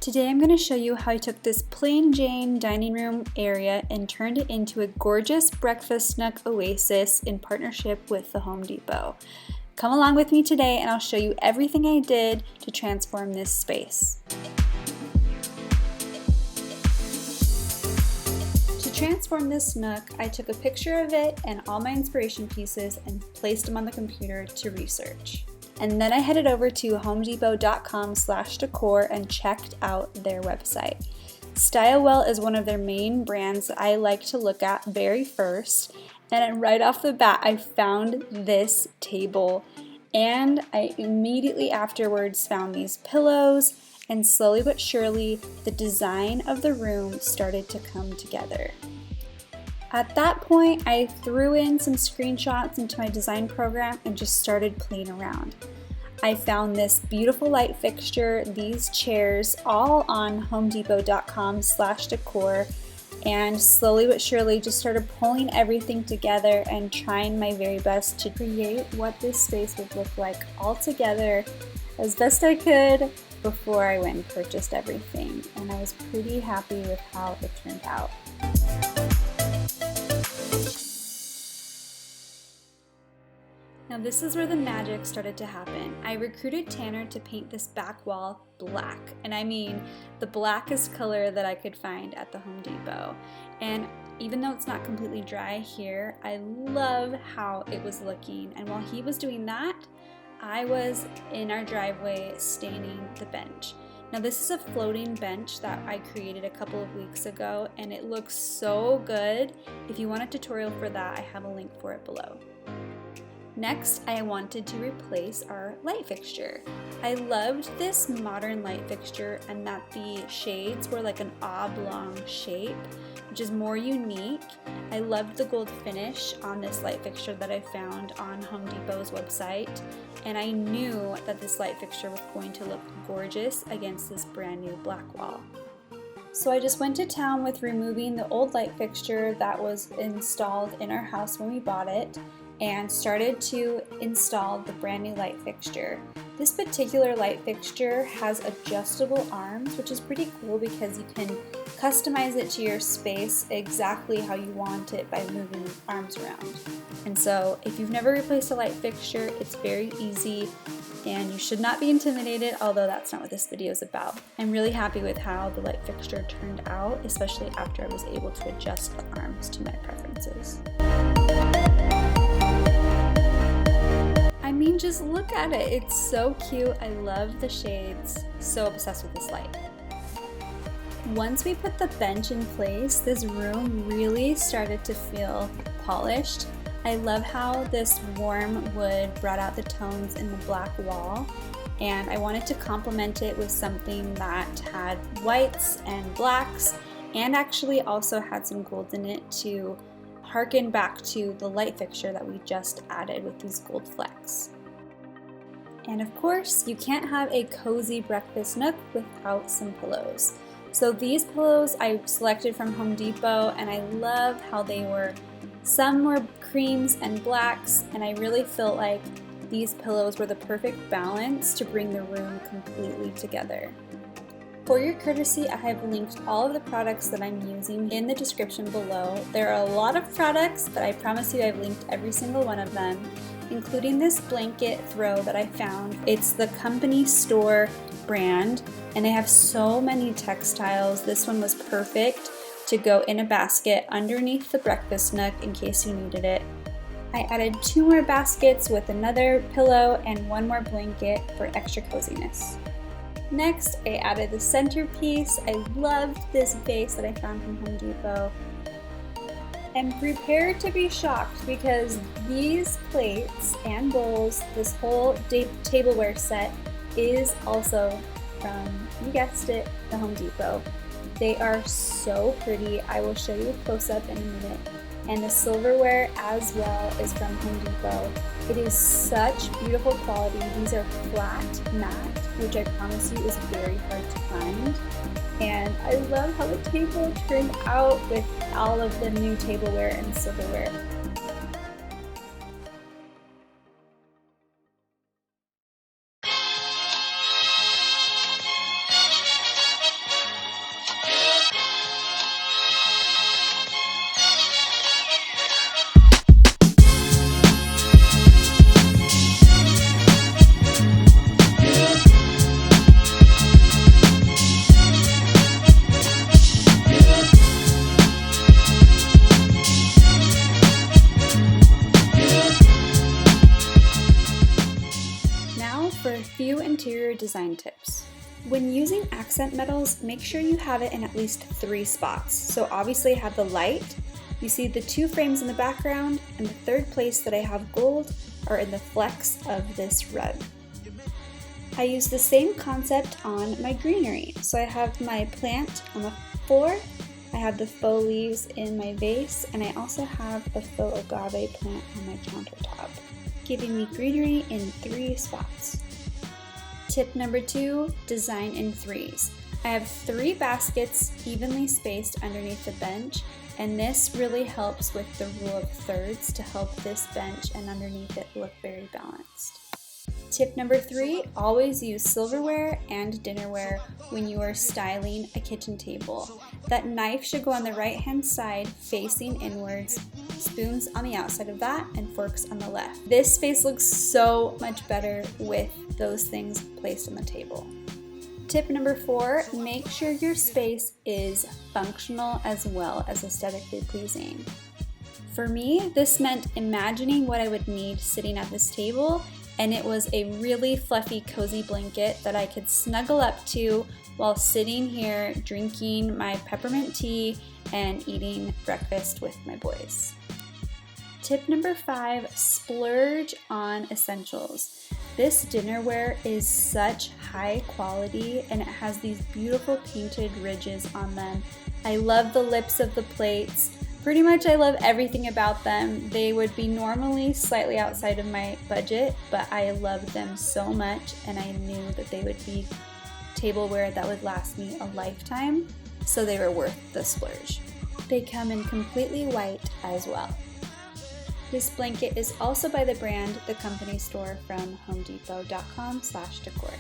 Today I'm going to show you how I took this plain Jane dining room area and turned it into a gorgeous breakfast nook oasis in partnership with the Home Depot. Come along with me today and I'll show you everything I did to transform this space. To transform this nook, I took a picture of it and all my inspiration pieces and placed them on the computer to research. And then I headed over to homedepot.com/decor and checked out their website. Stylewell is one of their main brands that I like to look at very first. And right off the bat, I found this table. And I immediately afterwards found these pillows. And slowly but surely, the design of the room started to come together. At that point, I threw in some screenshots into my design program and just started playing around. I found this beautiful light fixture, these chairs, all on homedepot.com/decor, and slowly but surely just started pulling everything together and trying my very best to create what this space would look like all together as best I could before I went and purchased everything. And I was pretty happy with how it turned out. Now this is where the magic started to happen. I recruited Tanner to paint this back wall black, and I mean the blackest color that I could find at the Home Depot. And even though it's not completely dry here, I love how it was looking. And while he was doing that, I was in our driveway staining the bench. Now this is a floating bench that I created a couple of weeks ago, and it looks so good. If you want a tutorial for that, I have a link for it below. Next, I wanted to replace our light fixture. I loved this modern light fixture and that the shades were like an oblong shape, which is more unique. I loved the gold finish on this light fixture that I found on Home Depot's website, and I knew that this light fixture was going to look gorgeous against this brand new black wall. So I just went to town with removing the old light fixture that was installed in our house when we bought it, and started to install the brand new light fixture. This particular light fixture has adjustable arms, which is pretty cool because you can customize it to your space exactly how you want it by moving the arms around. And so if you've never replaced a light fixture, it's very easy and you should not be intimidated, although that's not what this video is about. I'm really happy with how the light fixture turned out, especially after I was able to adjust the arms to my preferences. I mean, just look at it. It's so cute. I love the shades. So obsessed with this light. Once we put the bench in place, this room really started to feel polished. I love how this warm wood brought out the tones in the black wall, and I wanted to complement it with something that had whites and blacks and actually also had some gold in it to harken back to the light fixture that we just added with these gold flecks. And of course, you can't have a cozy breakfast nook without some pillows. So these pillows I selected from Home Depot, and I love how some were creams and blacks, and I really felt like these pillows were the perfect balance to bring the room completely together. For your courtesy, I have linked all of the products that I'm using in the description below. There are a lot of products, but I promise you I've linked every single one of them, including this blanket throw that I found. It's the company store brand, and they have so many textiles. This one was perfect to go in a basket underneath the breakfast nook in case you needed it. I added 2 more baskets with another pillow and 1 more blanket for extra coziness. Next, I added the centerpiece. I loved this vase that I found from Home Depot. And prepare to be shocked because these plates and bowls, this whole tableware set, is also from, you guessed it, the Home Depot. They are so pretty. I will show you a close-up in a minute. And the silverware as well is from Home Depot. It is such beautiful quality. These are flat matte, which I promise you is very hard to find. And I love how the table turned out with all of the new tableware and silverware. interior design tips. When using accent metals, make sure you have it in at least 3 spots. So obviously I have the light, you see the 2 frames in the background, and the third place that I have gold are in the flecks of this rug. I use the same concept on my greenery. So I have my plant on the floor, I have the faux leaves in my vase, and I also have a faux agave plant on my countertop, giving me greenery in 3 spots. Tip number 2, design in 3s. I have 3 baskets evenly spaced underneath the bench, and this really helps with the rule of thirds to help this bench and underneath it look very balanced. Tip number 3, always use silverware and dinnerware when you are styling a kitchen table. That knife should go on the right hand side facing inwards, spoons on the outside of that, and forks on the left. This space looks so much better with those things placed on the table. Tip number 4, make sure your space is functional as well as aesthetically pleasing. For me, this meant imagining what I would need sitting at this table, and it was a really fluffy, cozy blanket that I could snuggle up to while sitting here drinking my peppermint tea and eating breakfast with my boys. Tip number 5, splurge on essentials. This dinnerware is such high quality and it has these beautiful painted ridges on them. I love the lips of the plates. Pretty much I love everything about them. They would be normally slightly outside of my budget, but I loved them so much and I knew that they would be tableware that would last me a lifetime, so they were worth the splurge. They come in completely white as well. This blanket is also by the brand The Company Store from homedepot.com/decor.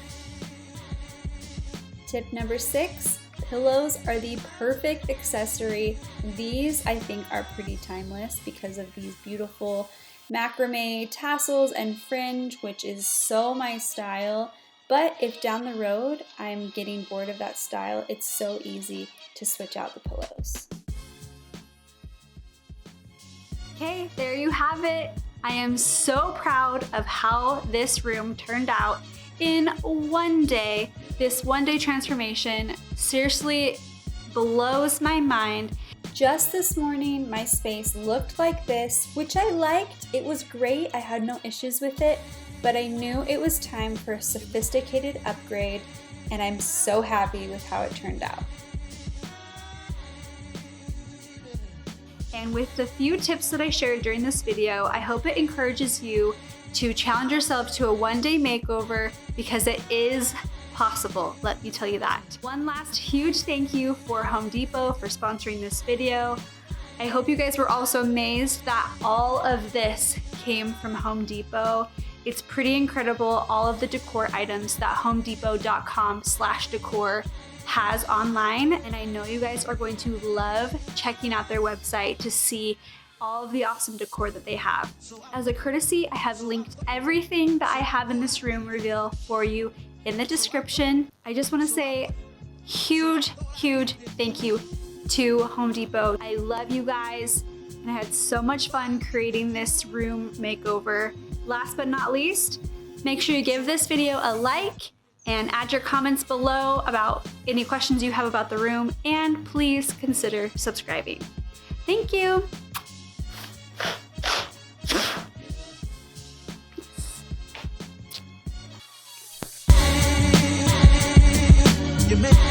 Tip number 6, pillows are the perfect accessory. These I think are pretty timeless because of these beautiful macrame tassels and fringe, which is so my style. But if down the road I'm getting bored of that style, it's so easy to switch out the pillows. Okay, there you have it. I am so proud of how this room turned out in one day. This one-day transformation seriously blows my mind. Just this morning, my space looked like this, which I liked. It was great. I had no issues with it, but I knew it was time for a sophisticated upgrade, and I'm so happy with how it turned out. And with the few tips that I shared during this video, I hope it encourages you to challenge yourself to a one-day makeover, because it is possible, let me tell you that. One last huge thank you for Home Depot for sponsoring this video. I hope you guys were also amazed that all of this came from Home Depot. It's pretty incredible, all of the decor items that homedepot.com/decor has online, and I know you guys are going to love checking out their website to see all of the awesome decor that they have. As a courtesy, I have linked everything that I have in this room reveal for you in the description. I just want to say huge thank you to Home Depot. I love you guys, and I had so much fun creating this room makeover. Last but not least, make sure you give this video a like and add your comments below about any questions you have about the room, and please consider subscribing. Thank you. You make